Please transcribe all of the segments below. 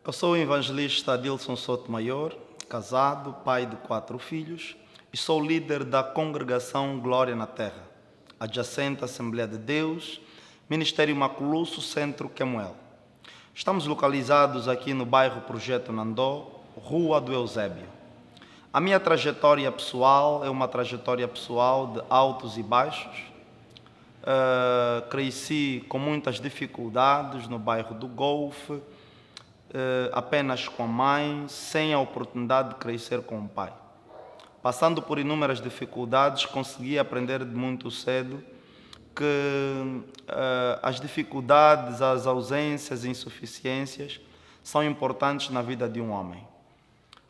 Eu sou o evangelista Adilson Sotomayor, casado, pai de 4 filhos e sou líder da congregação Glória na Terra, adjacente à Assembleia de Deus, Ministério Maculusso, Centro Quemuel. Estamos localizados aqui no bairro Projeto Nandó, Rua do Eusébio. A minha trajetória pessoal é uma trajetória pessoal de altos e baixos. Cresci com muitas dificuldades no bairro do Golfe, apenas com a mãe, sem a oportunidade de crescer com o pai. Passando por inúmeras dificuldades, consegui aprender de muito cedo que as dificuldades, as ausências e insuficiências são importantes na vida de um homem.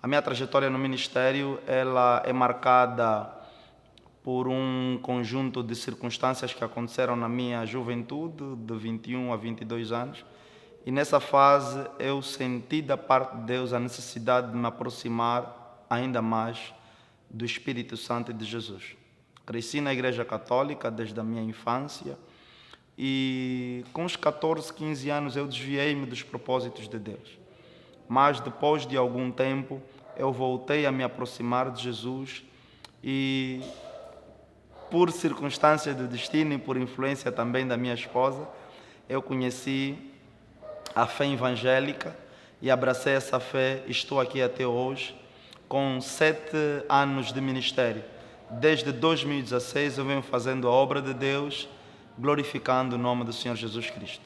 A minha trajetória no ministério ela é marcada por um conjunto de circunstâncias que aconteceram na minha juventude, de 21 a 22 anos, e nessa fase eu senti da parte de Deus a necessidade de me aproximar ainda mais do Espírito Santo e de Jesus. Cresci na Igreja Católica desde a minha infância e com os 14, 15 anos eu desviei-me dos propósitos de Deus. Mas depois de algum tempo eu voltei a me aproximar de Jesus e por circunstâncias do destino e por influência também da minha esposa, eu conheci a fé evangélica e abracei essa fé e estou aqui até hoje com 7 anos de ministério. Desde 2016 eu venho fazendo a obra de Deus, glorificando o nome do Senhor Jesus Cristo.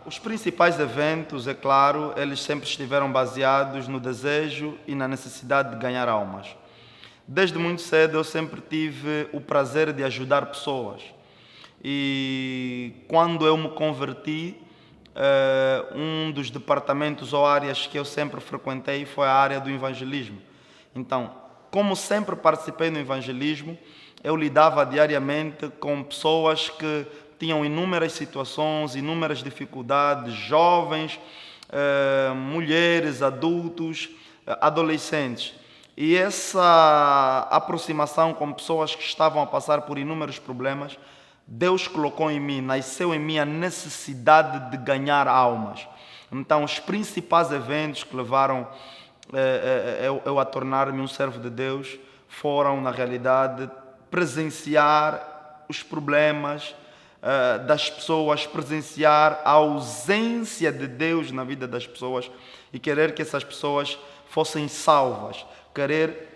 Os principais eventos, é claro, eles sempre estiveram baseados no desejo e na necessidade de ganhar almas. Desde muito cedo eu sempre tive o prazer de ajudar pessoas. E quando eu me converti, um dos departamentos ou áreas que eu sempre frequentei foi a área do evangelismo. Então, como sempre participei no evangelismo, eu lidava diariamente com pessoas que tinham inúmeras situações, inúmeras dificuldades, jovens, mulheres, adultos, adolescentes. E essa aproximação com pessoas que estavam a passar por inúmeros problemas, Deus colocou em mim, nasceu em mim a necessidade de ganhar almas. Então, os principais eventos que levaram eu a tornar-me um servo de Deus foram, na realidade, presenciar os problemas das pessoas, presenciar a ausência de Deus na vida das pessoas e querer que essas pessoas fossem salvas, querer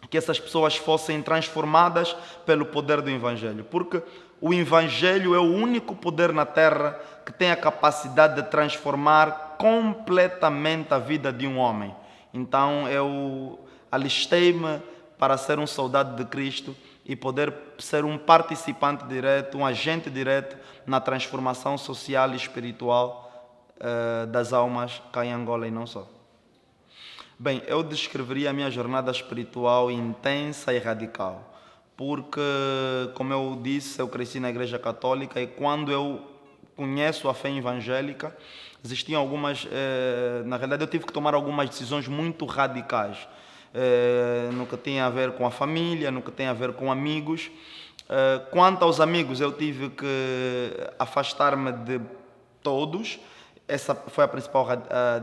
que essas pessoas fossem transformadas pelo poder do Evangelho, porque o Evangelho é o único poder na terra que tem a capacidade de transformar completamente a vida de um homem. Então eu alistei-me para ser um soldado de Cristo e poder ser um participante direto, um agente direto na transformação social e espiritual das almas cá em Angola e não só. Bem, eu descreveria a minha jornada espiritual intensa e radical, porque, como eu disse, eu cresci na Igreja Católica e quando eu conheço a fé evangélica, existiam algumas, na realidade eu tive que tomar algumas decisões muito radicais, no que tem a ver com a família, no que tem a ver com amigos. Quanto aos amigos, eu tive que afastar-me de todos. Essa foi a principal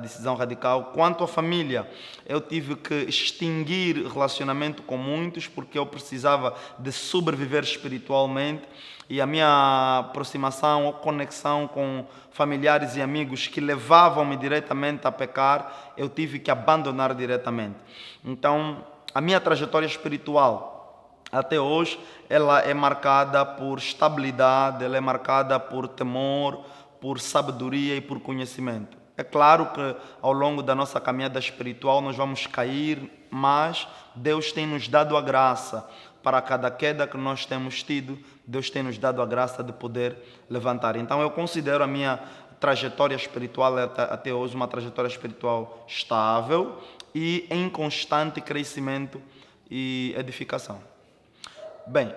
decisão radical. Quanto à família, eu tive que extinguir relacionamento com muitos porque eu precisava de sobreviver espiritualmente e a minha aproximação ou conexão com familiares e amigos que levavam-me diretamente a pecar, eu tive que abandonar diretamente. Então, a minha trajetória espiritual até hoje, ela é marcada por estabilidade, ela é marcada por temor, por sabedoria e por conhecimento. É claro que ao longo da nossa caminhada espiritual nós vamos cair, mas Deus tem nos dado a graça. Para cada queda que nós temos tido, Deus tem nos dado a graça de poder levantar. Então eu considero a minha trajetória espiritual até hoje uma trajetória espiritual estável e em constante crescimento e edificação. Bem,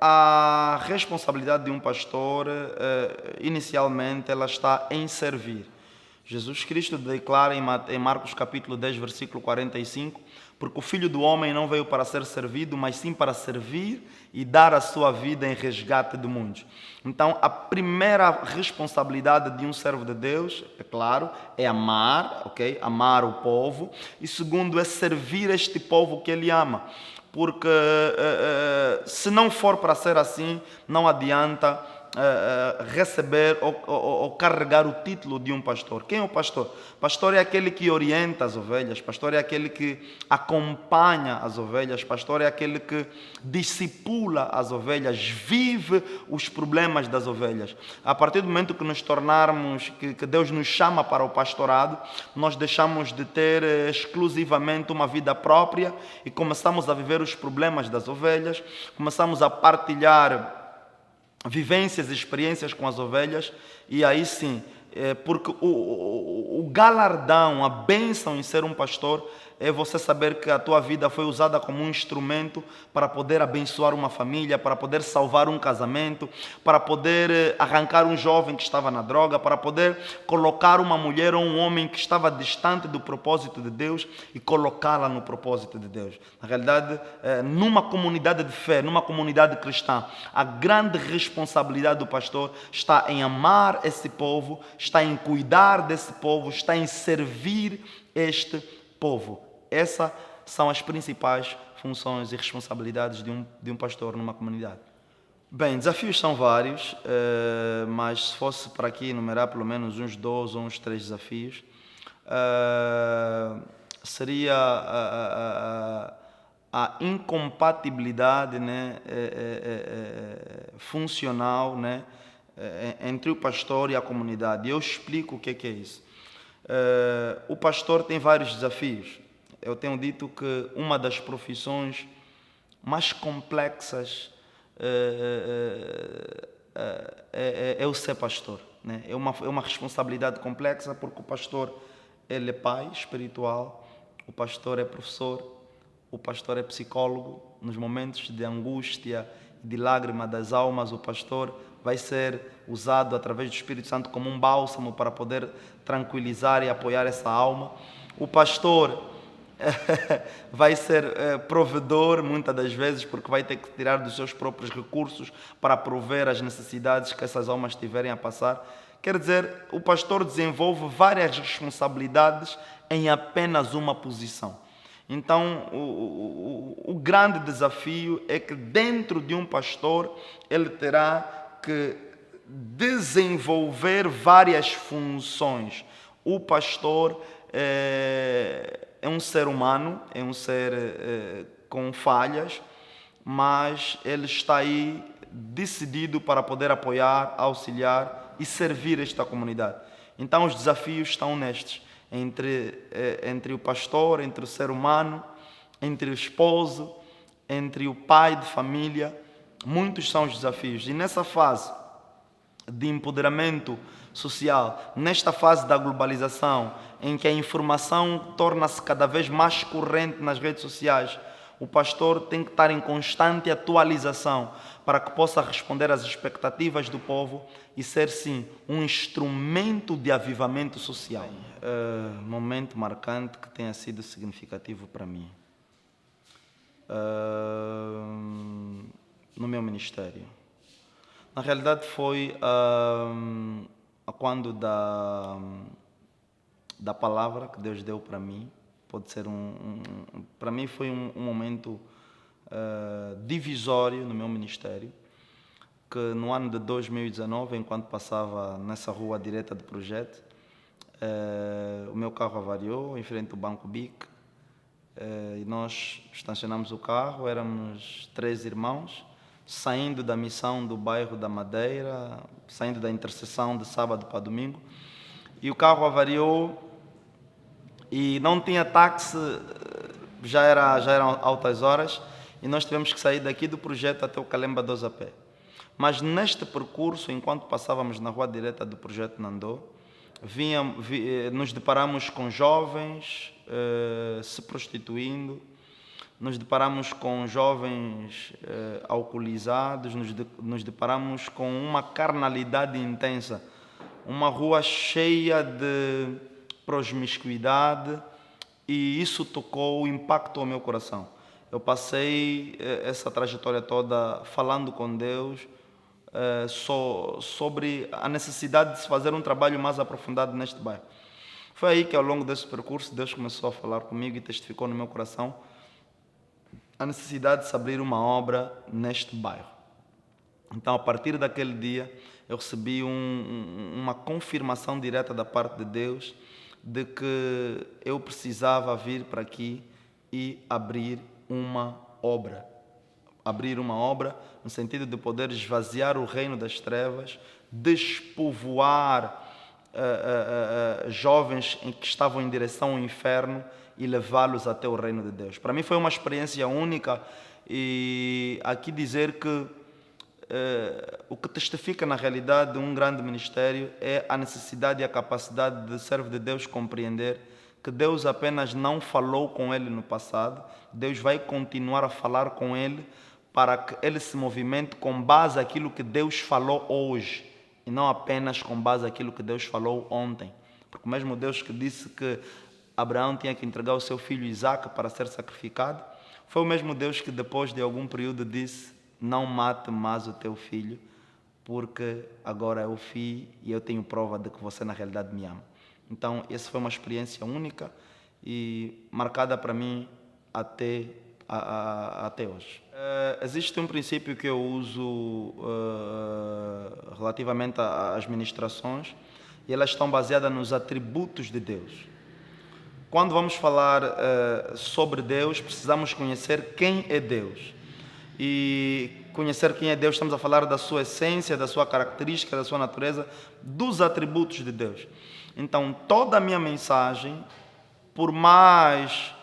a responsabilidade de um pastor, inicialmente, ela está em servir. Jesus Cristo declara em Marcos capítulo 10, versículo 45, porque o Filho do Homem não veio para ser servido, mas sim para servir e dar a sua vida em resgate de muitos. Então, a primeira responsabilidade de um servo de Deus, é claro, é amar, ok? Amar o povo. E segundo, é servir este povo que ele ama. Porque se não for para ser assim, não adianta receber ou carregar o título de um pastor. Quem é o pastor? Pastor é aquele que orienta as ovelhas, pastor é aquele que acompanha as ovelhas, pastor é aquele que discipula as ovelhas, vive os problemas das ovelhas. A partir do momento que nos tornarmos, que Deus nos chama para o pastorado, nós deixamos de ter exclusivamente uma vida própria e começamos a viver os problemas das ovelhas, começamos a partilhar vivências e experiências com as ovelhas, e aí sim, porque o galardão, a bênção em ser um pastor é você saber que a tua vida foi usada como um instrumento para poder abençoar uma família, para poder salvar um casamento, para poder arrancar um jovem que estava na droga, para poder colocar uma mulher ou um homem que estava distante do propósito de Deus e colocá-la no propósito de Deus. Na realidade, numa comunidade de fé, numa comunidade cristã, a grande responsabilidade do pastor está em amar esse povo, está em cuidar desse povo, está em servir este povo. Essas são as principais funções e responsabilidades de um pastor numa comunidade. Bem, desafios são vários, mas se fosse para aqui enumerar pelo menos uns 2 ou uns 3 desafios, seria a incompatibilidade, né, funcional, né, entre o pastor e a comunidade. Eu explico o que é isso. O pastor tem vários desafios. Eu tenho dito que uma das profissões mais complexas é o ser pastor, né? É uma responsabilidade complexa, porque o pastor, ele é pai espiritual, o pastor é professor, o pastor é psicólogo. Nos momentos de angústia e de lágrima das almas, o pastor vai ser usado através do Espírito Santo como um bálsamo para poder tranquilizar e apoiar essa alma. O pastor vai ser provedor muitas das vezes, porque vai ter que tirar dos seus próprios recursos para prover as necessidades que essas almas tiverem a passar. Quer dizer, o pastor desenvolve várias responsabilidades em apenas uma posição. Então, o grande desafio é que dentro de um pastor ele terá que desenvolver várias funções. O pastor é um ser humano, é um ser com falhas, mas ele está aí decidido para poder apoiar, auxiliar e servir esta comunidade. Então os desafios estão nestes, entre o pastor, entre o ser humano, entre o esposo, entre o pai de família. Muitos são os desafios. E nessa fase de empoderamento social, nesta fase da globalização, em que a informação torna-se cada vez mais corrente nas redes sociais, o pastor tem que estar em constante atualização para que possa responder às expectativas do povo e ser, sim, um instrumento de avivamento social. Momento marcante que tenha sido significativo para mim. No meu ministério. Na realidade foi quando da palavra que Deus deu para mim. Pode ser para mim foi um momento divisório no meu ministério, que no ano de 2019, enquanto passava nessa rua direta do projeto, o meu carro avariou em frente ao Banco BIC, e nós estacionamos o carro. Éramos 3 irmãos, saindo da missão do bairro da Madeira, saindo da intercessão de sábado para domingo, e o carro avariou e não tinha táxi, já eram altas horas, e nós tivemos que sair daqui do projeto até o Calemba 2 a pé. Mas neste percurso, enquanto passávamos na rua direta do projeto Nandô, nos deparamos com jovens se prostituindo, nos deparamos com jovens alcoolizados, nos deparamos com uma carnalidade intensa, uma rua cheia de promiscuidade, e isso tocou, impactou o meu coração. Eu passei essa trajetória toda falando com Deus sobre a necessidade de se fazer um trabalho mais aprofundado neste bairro. Foi aí que, ao longo desse percurso, Deus começou a falar comigo e testificou no meu coração a necessidade de se abrir uma obra neste bairro. Então, a partir daquele dia, eu recebi uma confirmação direta da parte de Deus de que eu precisava vir para aqui e abrir uma obra. Abrir uma obra no sentido de poder esvaziar o reino das trevas, despovoar jovens que estavam em direção ao inferno e levá-los até o reino de Deus. Para mim foi uma experiência única, e aqui dizer que o que testifica na realidade de um grande ministério é a necessidade e a capacidade de servo de Deus compreender que Deus apenas não falou com ele no passado, Deus vai continuar a falar com ele para que ele se movimente com base naquilo que Deus falou hoje e não apenas com base naquilo que Deus falou ontem. Porque o mesmo Deus que disse que Abraão tinha que entregar o seu filho Isaque para ser sacrificado, foi o mesmo Deus que depois de algum período disse: não mate mais o teu filho, porque agora eu fiz e eu tenho prova de que você na realidade me ama. Então, essa foi uma experiência única e marcada para mim até hoje. Existe um princípio que eu uso relativamente às ministrações, e elas estão baseadas nos atributos de Deus. Quando vamos falar sobre Deus, precisamos conhecer quem é Deus. E conhecer quem é Deus, estamos a falar da sua essência, da sua característica, da sua natureza, dos atributos de Deus. Então, toda a minha mensagem, por mais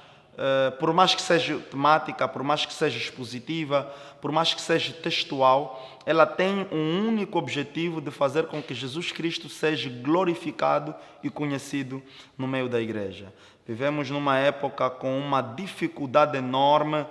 que seja temática, por mais que seja expositiva, por mais que seja textual, ela tem um único objetivo de fazer com que Jesus Cristo seja glorificado e conhecido no meio da igreja. Vivemos numa época com uma dificuldade enorme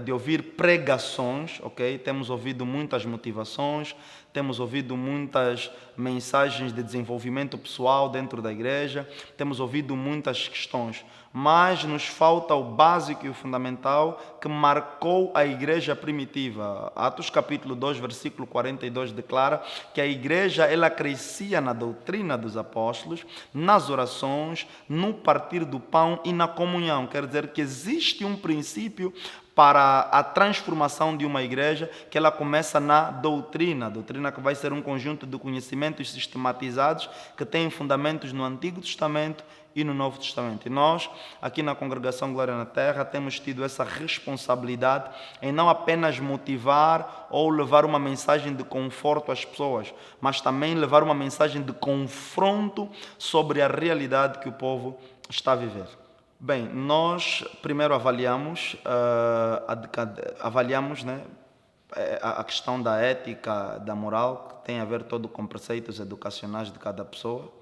de ouvir pregações, ok? Temos ouvido muitas motivações, temos ouvido muitas mensagens de desenvolvimento pessoal dentro da igreja, temos ouvido muitas questões, mas nos falta o básico e o fundamental que marcou a igreja primitiva. Atos capítulo 2, versículo 42 declara que a igreja ela crescia na doutrina dos apóstolos, nas orações, no partir do pão e na comunhão. Quer dizer que existe um princípio para a transformação de uma igreja, que ela começa na doutrina. A doutrina que vai ser um conjunto de conhecimentos sistematizados que têm fundamentos no Antigo Testamento e no Novo Testamento. E nós, aqui na Congregação Glória na Terra, temos tido essa responsabilidade em não apenas motivar ou levar uma mensagem de conforto às pessoas, mas também levar uma mensagem de confronto sobre a realidade que o povo está a viver. Bem, nós primeiro avaliamos a questão da ética, da moral, que tem a ver todo com preceitos educacionais de cada pessoa,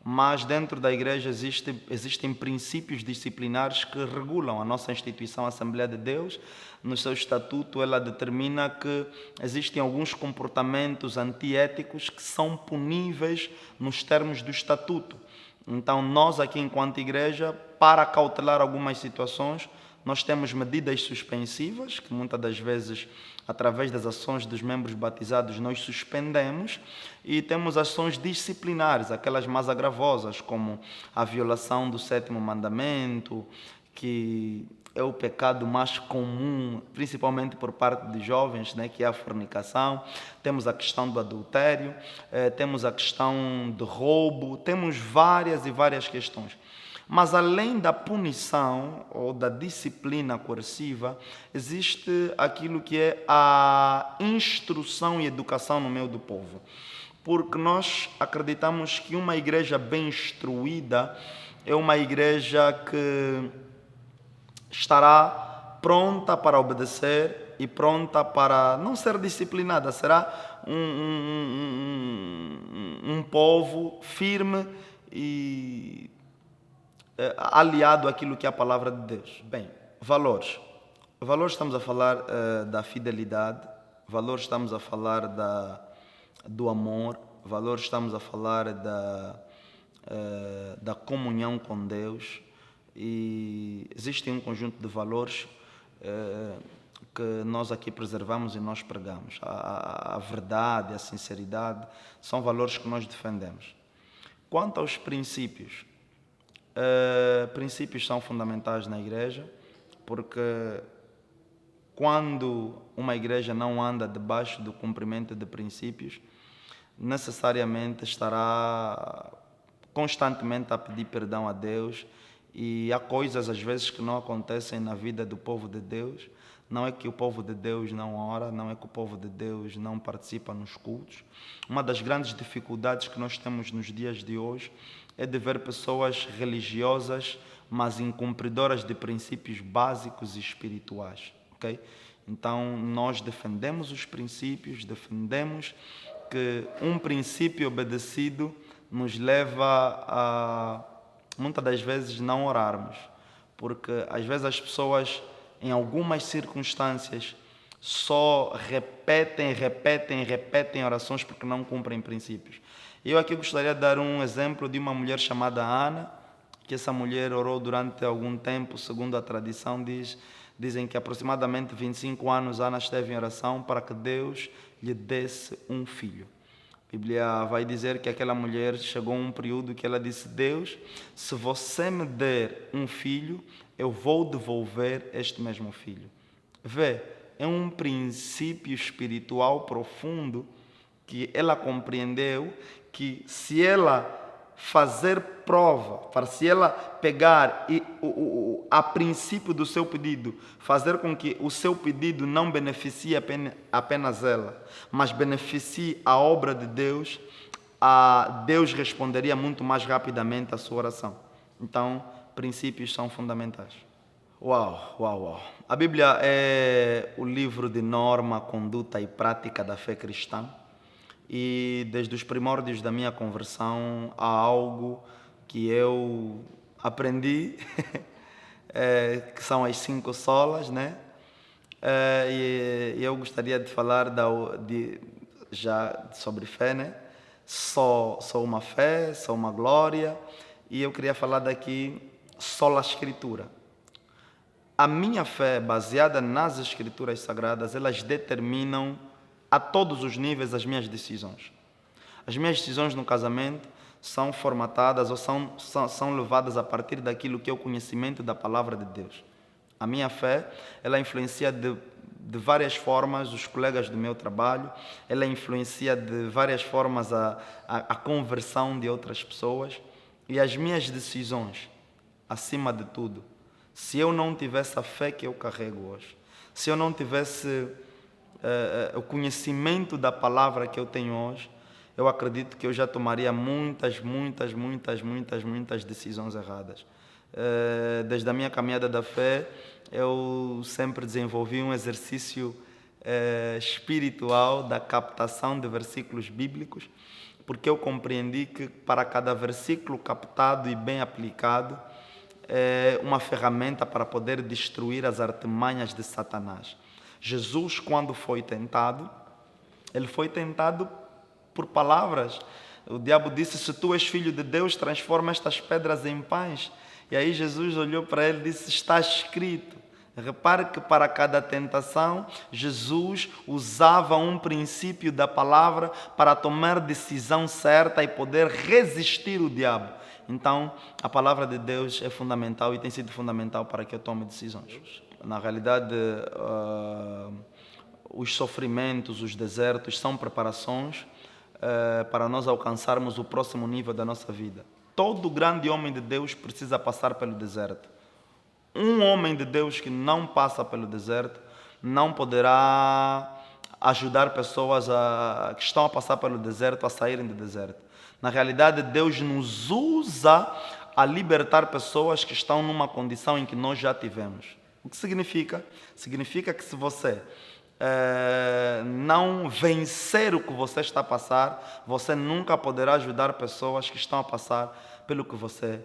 mas dentro da igreja existem princípios disciplinares que regulam a nossa instituição, a Assembleia de Deus. No seu estatuto, ela determina que existem alguns comportamentos antiéticos que são puníveis nos termos do estatuto. Então, nós aqui, enquanto igreja, para cautelar algumas situações, nós temos medidas suspensivas, que muitas das vezes, através das ações dos membros batizados, nós suspendemos, e temos ações disciplinares, aquelas mais agravosas, como a violação do 7º mandamento, que é o pecado mais comum, principalmente por parte de jovens, né, que é a fornicação. Temos a questão do adultério, temos a questão do roubo, temos várias e várias questões. Mas além da punição ou da disciplina coerciva, existe aquilo que é a instrução e educação no meio do povo. Porque nós acreditamos que uma igreja bem instruída é uma igreja que estará pronta para obedecer e pronta para não ser disciplinada. Será um povo firme e aliado àquilo que é a palavra de Deus. Bem, valores. Valores, estamos a falar da fidelidade, valores, estamos a falar do amor, valores, estamos a falar da comunhão com Deus, e existe um conjunto de valores que nós aqui preservamos e nós pregamos. A verdade, a sinceridade, são valores que nós defendemos. Quanto aos princípios, princípios são fundamentais na igreja, porque quando uma igreja não anda debaixo do cumprimento de princípios, necessariamente estará constantemente a pedir perdão a Deus, e há coisas às vezes que não acontecem na vida do povo de Deus. Não é que o povo de Deus não ora, não é que o povo de Deus não participa nos cultos. Uma das grandes dificuldades que nós temos nos dias de hoje é de ver pessoas religiosas, mas incumpridoras de princípios básicos e espirituais. Okay? Então, nós defendemos os princípios, defendemos que um princípio obedecido nos leva a, muitas das vezes, não orarmos. Porque, às vezes, as pessoas, em algumas circunstâncias, só repetem orações porque não cumprem princípios. Eu aqui gostaria de dar um exemplo de uma mulher chamada Ana, que essa mulher orou durante algum tempo, segundo a tradição dizem que aproximadamente 25 anos Ana esteve em oração para que Deus lhe desse um filho. A Bíblia vai dizer que aquela mulher chegou a um período que ela disse: Deus, se você me der um filho, eu vou devolver este mesmo filho. Vê, é um princípio espiritual profundo que ela compreendeu, que se ela fazer prova, para se ela pegar a princípio do seu pedido, fazer com que o seu pedido não beneficie apenas ela, mas beneficie a obra de Deus, Deus responderia muito mais rapidamente à sua oração. Então, princípios são fundamentais. Uau! A Bíblia é o livro de norma, conduta e prática da fé cristã. E desde os primórdios da minha conversão há algo que eu aprendi, que são as 5 solas, né? E eu gostaria de falar já sobre fé, né? Só uma fé, só uma glória, e eu queria falar daqui sola Escritura. A minha fé, baseada nas Escrituras Sagradas, elas determinam a todos os níveis as minhas decisões. As minhas decisões no casamento são formatadas ou são levadas a partir daquilo que é o conhecimento da palavra de Deus. A minha fé, ela influencia de várias formas os colegas do meu trabalho, ela influencia de várias formas a conversão de outras pessoas, e as minhas decisões, acima de tudo, se eu não tivesse a fé que eu carrego hoje, se eu não tivesse o conhecimento da palavra que eu tenho hoje, eu acredito que eu já tomaria muitas decisões erradas. Desde a minha caminhada da fé, eu sempre desenvolvi um exercício espiritual da captação de versículos bíblicos, porque eu compreendi que para cada versículo captado e bem aplicado, é uma ferramenta para poder destruir as artimanhas de Satanás. Jesus, quando foi tentado, ele foi tentado por palavras. O diabo disse: se tu és filho de Deus, transforma estas pedras em pães. E aí Jesus olhou para ele e disse: está escrito. Repare que para cada tentação, Jesus usava um princípio da palavra para tomar decisão certa e poder resistir o diabo. Então, a palavra de Deus é fundamental e tem sido fundamental para que eu tome decisões. Na realidade, os sofrimentos, os desertos são preparações para nós alcançarmos o próximo nível da nossa vida. Todo grande homem de Deus precisa passar pelo deserto. Um homem de Deus que não passa pelo deserto não poderá ajudar pessoas que estão a passar pelo deserto a saírem do deserto. Na realidade, Deus nos usa a libertar pessoas que estão numa condição em que nós já tivemos. O que significa? Significa que se você não vencer o que você está a passar, você nunca poderá ajudar pessoas que estão a passar pelo que você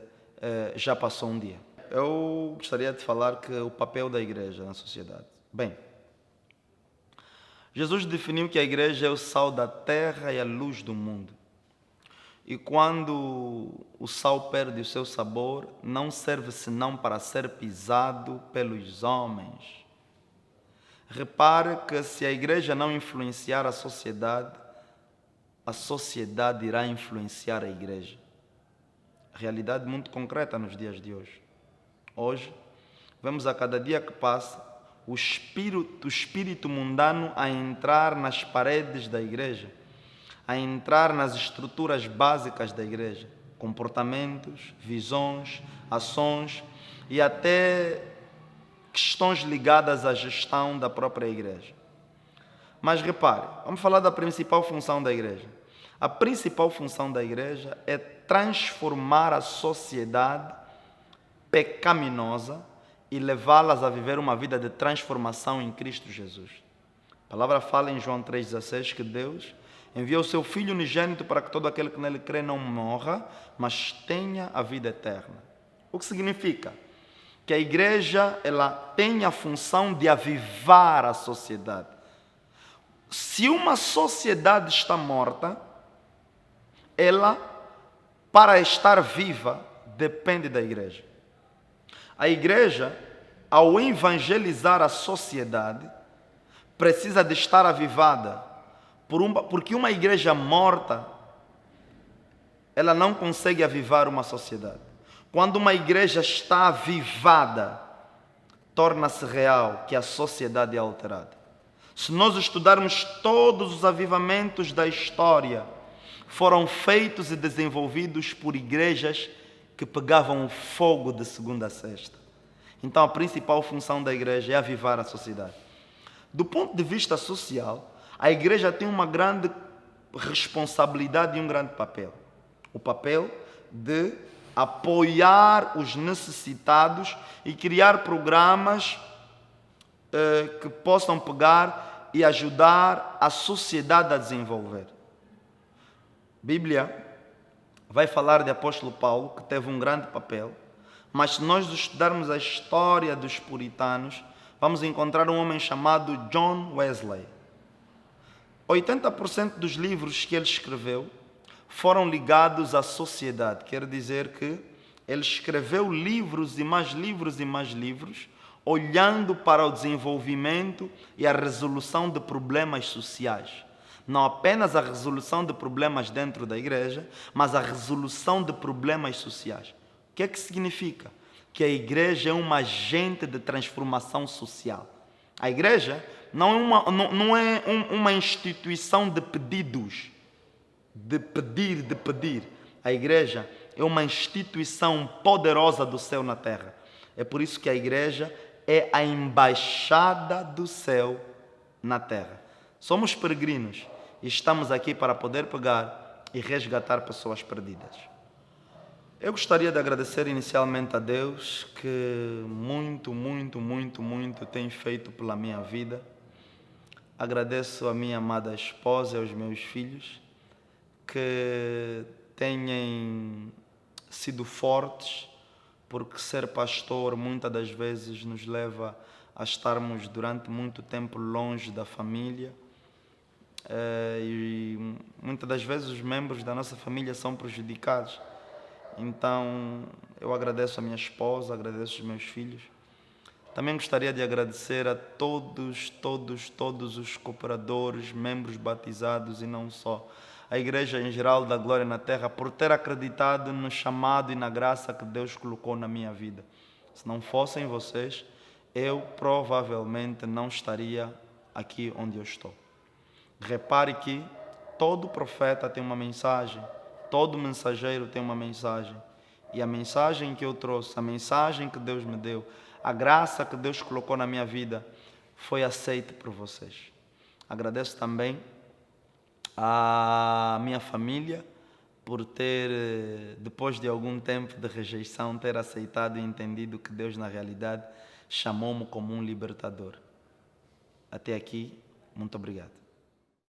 já passou um dia. Eu gostaria de falar que o papel da igreja na sociedade. Bem, Jesus definiu que a igreja é o sal da terra e a luz do mundo. E quando o sal perde o seu sabor, não serve senão para ser pisado pelos homens. Repare que se a igreja não influenciar a sociedade irá influenciar a igreja. Realidade muito concreta nos dias de hoje. Hoje, vemos a cada dia que passa o espírito mundano a entrar nas paredes da igreja, a entrar nas estruturas básicas da igreja, comportamentos, visões, ações e até questões ligadas à gestão da própria igreja. Mas repare, vamos falar da principal função da igreja. A principal função da igreja é transformar a sociedade pecaminosa e levá-las a viver uma vida de transformação em Cristo Jesus. A palavra fala em João 3,16 que Deus enviou o seu Filho unigênito para que todo aquele que nele crê não morra, mas tenha a vida eterna. O que significa? Que a igreja ela tem a função de avivar a sociedade. Se uma sociedade está morta, ela, para estar viva, depende da igreja. A igreja, ao evangelizar a sociedade, precisa de estar avivada, porque uma igreja morta, ela não consegue avivar uma sociedade. Quando uma igreja está avivada, torna-se real que a sociedade é alterada. Se nós estudarmos todos os avivamentos da história, foram feitos e desenvolvidos por igrejas que pegavam o fogo de segunda a sexta. Então a principal função da igreja é avivar a sociedade. Do ponto de vista social, a igreja tem uma grande responsabilidade e um grande papel. O papel de apoiar os necessitados e criar programas que possam pegar e ajudar a sociedade a desenvolver. A Bíblia vai falar de apóstolo Paulo, que teve um grande papel, mas se nós estudarmos a história dos puritanos, vamos encontrar um homem chamado John Wesley. 80% dos livros que ele escreveu foram ligados à sociedade. Quer dizer que ele escreveu livros e mais livros e mais livros, olhando para o desenvolvimento e a resolução de problemas sociais. Não apenas a resolução de problemas dentro da igreja, mas a resolução de problemas sociais. O que é que significa? Que a igreja é um agente de transformação social. A igreja não é uma instituição de pedidos, de pedir. A igreja é uma instituição poderosa do céu na terra. É por isso que a igreja é a embaixada do céu na terra. Somos peregrinos e estamos aqui para poder pegar e resgatar pessoas perdidas. Eu gostaria de agradecer inicialmente a Deus que muito tem feito pela minha vida. Agradeço a minha amada esposa e aos meus filhos que tenham sido fortes, porque ser pastor muitas das vezes nos leva a estarmos durante muito tempo longe da família. E muitas das vezes os membros da nossa família são prejudicados. Então eu agradeço a minha esposa, agradeço os meus filhos. Também gostaria de agradecer a todos os cooperadores, membros batizados e não só, a Igreja em geral da Glória na Terra, por ter acreditado no chamado e na graça que Deus colocou na minha vida. Se não fossem vocês, eu provavelmente não estaria aqui onde eu estou. Repare que todo profeta tem uma mensagem, todo mensageiro tem uma mensagem. E a mensagem que eu trouxe, a mensagem que Deus me deu, a graça que Deus colocou na minha vida, foi aceita por vocês. Agradeço também a minha família por ter, depois de algum tempo de rejeição, ter aceitado e entendido que Deus, na realidade, chamou-me como um libertador. Até aqui, muito obrigado.